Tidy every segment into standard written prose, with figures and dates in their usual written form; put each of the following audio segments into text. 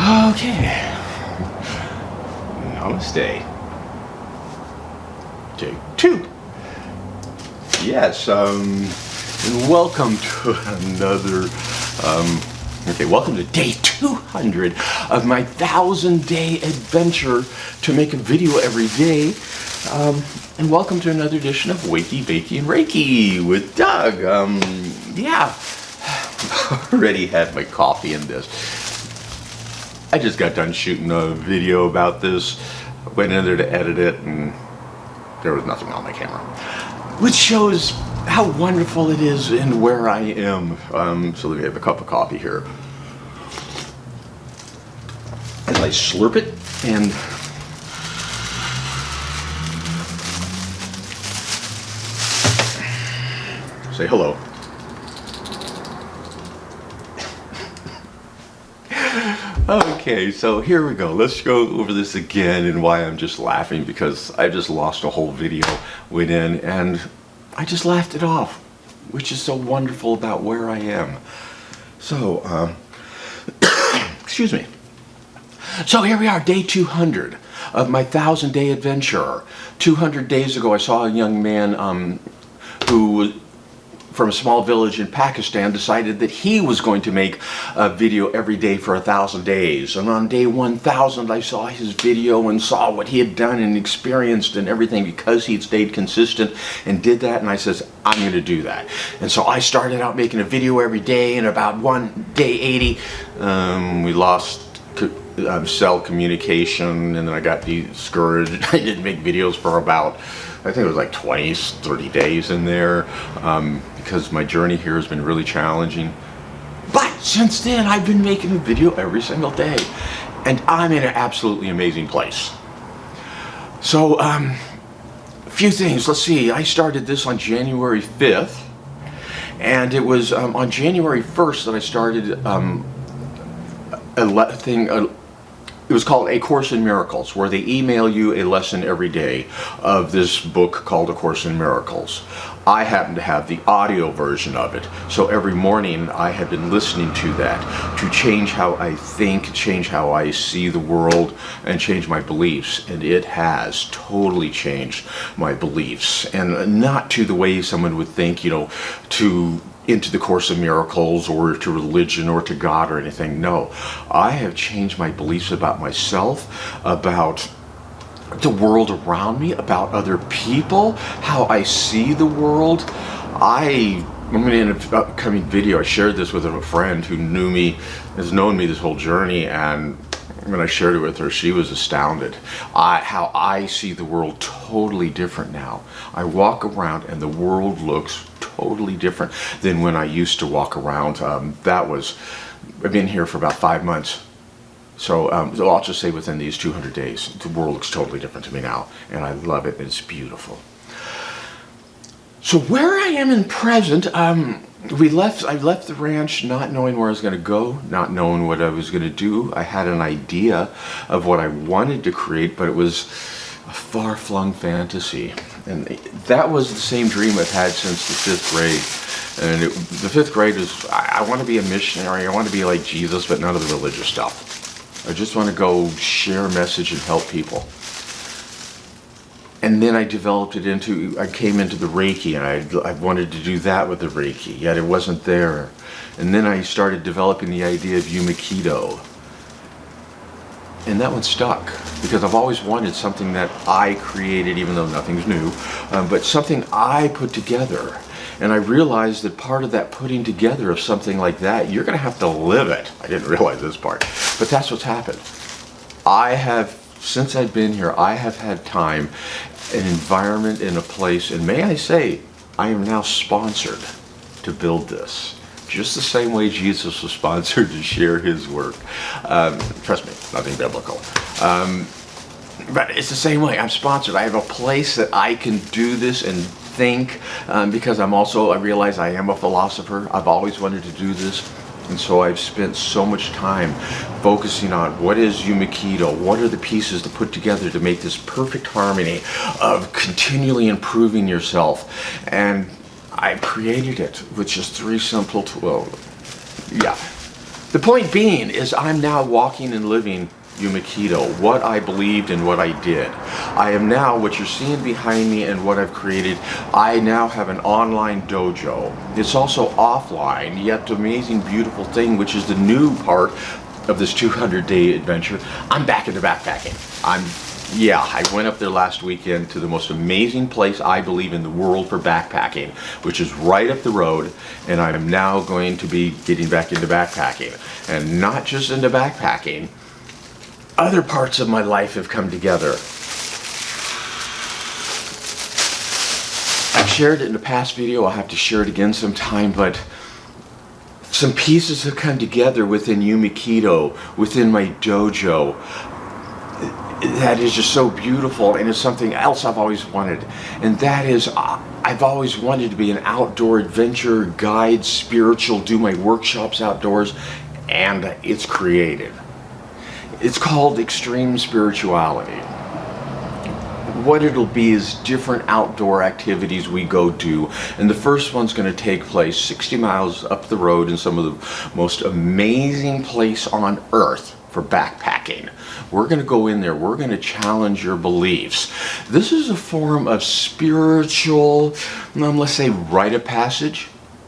Okay. Namaste. Take two. Yes, and welcome to another, welcome to day 200 of my 1,000-day adventure to make a video every day. And welcome to another edition of Wakey, Bakey, and Reiki with Doug. Already had my coffee in this. I just got done shooting a video about this, went in there to edit it, and there was nothing on my camera, which shows how wonderful it is and where I am. So let me have a cup of coffee here. And I slurp it and say hello. Okay, so here we go. Let's go over this again and why I'm just laughing, because I just lost a whole video, went in and I just laughed it off, which is so wonderful about where I am. So, excuse me. So here we are, day 200 of my 1,000-day adventure. 200 days ago, I saw a young man who from a small village in Pakistan decided that he was going to make a video every day for 1,000 days. And on day 1,000, I saw his video and saw what he had done and experienced and everything because he'd stayed consistent and did that. And I says, I'm going to do that. And so I started out making a video every day, and about day 80, we lost cell communication, and then I got discouraged. I didn't make videos for about, I think it was like 20, 30 days in there, because my journey here has been really challenging. But since then, I've been making a video every single day, and I'm in an absolutely amazing place. So, a few things. Let's see. I started this on January 5th, and it was on January 1st that I started it was called A Course in Miracles, where they email you a lesson every day of this book called A Course in Miracles. I happen to have the audio version of it, so every morning I have been listening to that to change how I think, change how I see the world, and change my beliefs. And it has totally changed my beliefs, and not to the way someone would think, into the Course of Miracles or to religion or to God or anything. No, I have changed my beliefs about myself, about the world around me, about other people, how I see the world. I'm going to, in an upcoming video, I shared this with a friend who has known me this whole journey, and when I shared it with her, she was astounded. How I see the world totally different now. I walk around and the world looks totally different than when I used to walk around. I've been here for about 5 months. So I'll just say within these 200 days, the world looks totally different to me now. And I love it. It's beautiful. So where I am in present, I left the ranch not knowing where I was going to go, not knowing what I was going to do. I had an idea of what I wanted to create, but it was a far-flung fantasy. And that was the same dream I've had since the 5th grade. And the 5th grade is, I want to be a missionary. I want to be like Jesus, but none of the religious stuff. I just want to go share a message and help people. And then I developed it I came into the Reiki, and I wanted to do that with the Reiki, yet it wasn't there. And then I started developing the idea of Youmikito. And that one stuck, because I've always wanted something that I created, even though nothing's new, but something I put together. And I realized that part of that putting together of something like that, you're going to have to live it. I didn't realize this part, but that's what's happened. Since I've been here, I have had time, an environment, in a place, and may I say, I am now sponsored to build this. Just the same way Jesus was sponsored to share his work. Trust me, nothing biblical. But it's the same way. I'm sponsored. I have a place that I can do this and think, because I realize I am a philosopher. I've always wanted to do this. And so I've spent so much time focusing on what is Youmikito, what are the pieces to put together to make this perfect harmony of continually improving yourself. And I created it with just 3 simple tools. The point being is I'm now walking and living Youmikito, what I believed and what I did. I am now, what you're seeing behind me and what I've created, I now have an online dojo. It's also offline, yet the amazing, beautiful thing, which is the new part of this 200-day adventure, I'm back into backpacking. I went up there last weekend to the most amazing place I believe in the world for backpacking, which is right up the road, and I'm now going to be getting back into backpacking. And not just into backpacking, other parts of my life have come together. I've shared it in a past video, I'll have to share it again sometime, but some pieces have come together within Youmikito, within my dojo, that is just so beautiful, and it's something else I've always wanted, and that is I've always wanted to be an outdoor adventure guide, spiritual, do my workshops outdoors, and it's created. It's called extreme spirituality. What it'll be is different outdoor activities we go do, and the first one's going to take place 60 miles up the road in some of the most amazing place on earth for backpacking. We're going to go in there, we're going to challenge your beliefs. This is a form of spiritual, let's say, rite of passage.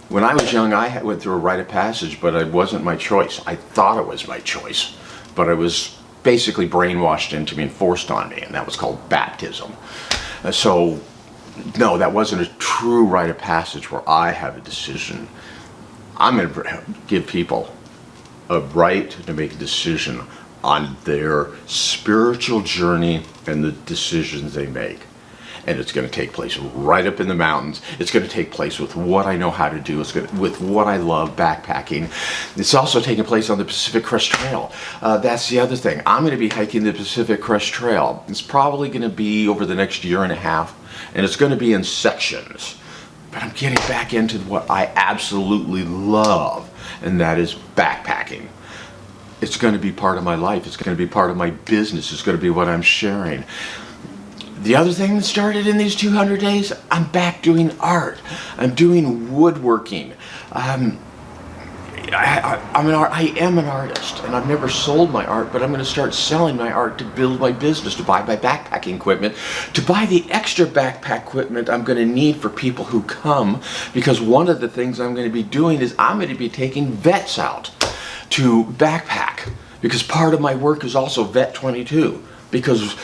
When I was young, I went through a rite of passage, but it wasn't my choice. I thought it was my choice, but I was basically brainwashed into me and forced on me, and that was called baptism. So, no, that wasn't a true rite of passage where I have a decision. I'm going to give people a right to make a decision on their spiritual journey and the decisions they make. And it's going to take place right up in the mountains. It's going to take place with what I know how to do. With what I love, backpacking. It's also taking place on the Pacific Crest Trail. That's the other thing. I'm going to be hiking the Pacific Crest Trail. It's probably going to be over the next year and a half, and it's going to be in sections. But I'm getting back into what I absolutely love, and that is backpacking. It's going to be part of my life. It's going to be part of my business. It's going to be what I'm sharing. The other thing that started in these 200 days, I'm back doing art. I'm doing woodworking. I am an artist, and I've never sold my art, but I'm going to start selling my art to build my business, to buy my backpacking equipment, to buy the extra backpack equipment I'm going to need for people who come, because one of the things I'm going to be doing is I'm going to be taking vets out to backpack, because part of my work is also Vet 22, because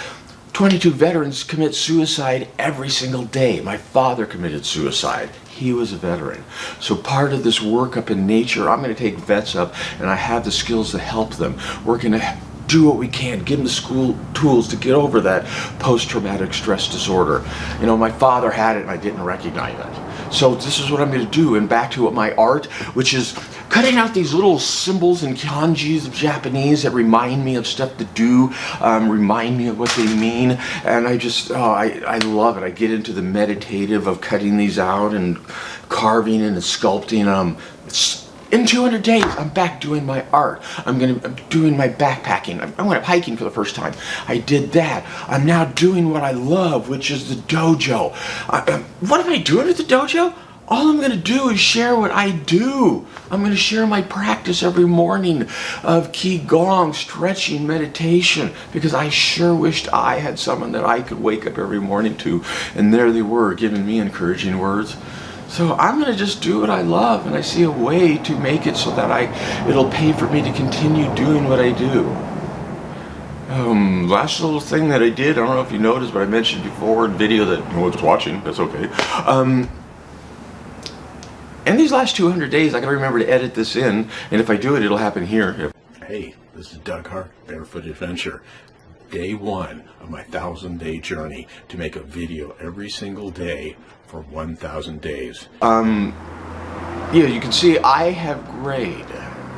22 veterans commit suicide every single day. My father committed suicide. He was a veteran. So part of this work up in nature, I'm going to take vets up, and I have the skills to help them. We're going to do what we can, give them the school tools to get over that post-traumatic stress disorder. You know, my father had it and I didn't recognize it. So this is what I'm going to do, and back to what my art, which is cutting out these little symbols and kanjis of Japanese that remind me of stuff to do, remind me of what they mean, and I just, I love it. I get into the meditative of cutting these out and carving and sculpting them. In 200 days, I'm back doing my art. I'm doing my backpacking. I went up hiking for the first time. I did that. I'm now doing what I love, which is the dojo. What am I doing at the dojo? All I'm going to do is share what I do. I'm going to share my practice every morning of Qigong, stretching, meditation, because I sure wished I had someone that I could wake up every morning to, and there they were giving me encouraging words. So I'm going to just do what I love, and I see a way to make it so that it'll pay for me to continue doing what I do. Last little thing that I did, I don't know if you noticed, but I mentioned before in video that no one's watching, that's okay. In these last 200 days, I gotta remember to edit this in, and if I do it, it'll happen here. Hey, this is Doug Hart, Barefoot Adventure. Day 1 of my 1,000-day journey to make a video every single day for 1,000 days. Yeah, you can see I have grayed.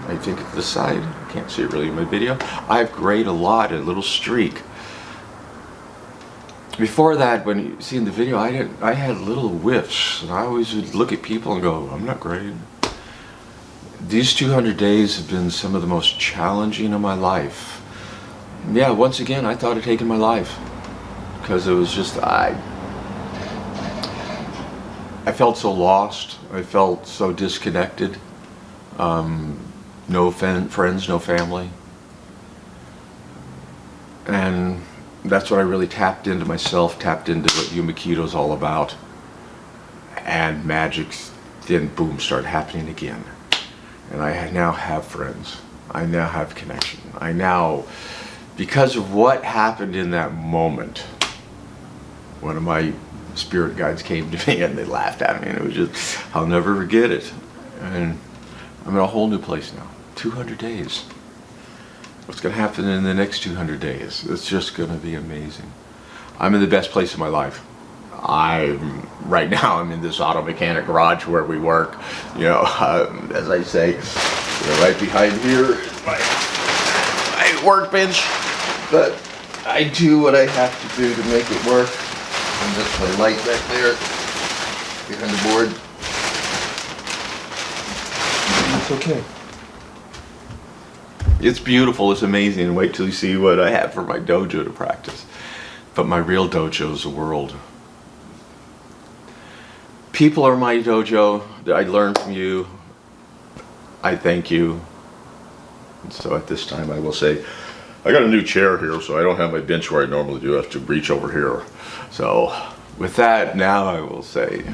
I think at this side, I can't see it really in my video. I've grayed a lot, a little streak. Before that, when you see in the video, I had little whiffs, and I always would look at people and go, I'm not grayed. These 200 days have been some of the most challenging of my life. Yeah, once again, I thought of taking my life, because it was just, I felt so lost. I felt so disconnected. no friends, no family. And that's when I really tapped into myself, tapped into what Youmikito's all about. And magic then, boom, started happening again. And I now have friends. I now have connection. I now, because of what happened in that moment, one of my spirit guides came to me and they laughed at me, and it was just, I'll never forget it. And I'm in a whole new place now. 200 days. What's going to happen in the next 200 days? It's just going to be amazing. I'm in the best place of my life. Right now I'm in this auto mechanic garage where we work. You know, as I say, right behind here is my workbench. But I do what I have to do to make it work. And that's my light back there behind the board. It's okay. It's beautiful, it's amazing, and wait till you see what I have for my dojo to practice. But my real dojo is the world. People are my dojo. I learn from you. I thank you. And so at this time I will say, I got a new chair here, so I don't have my bench where I normally do. I have to reach over here. So with that, now I will say,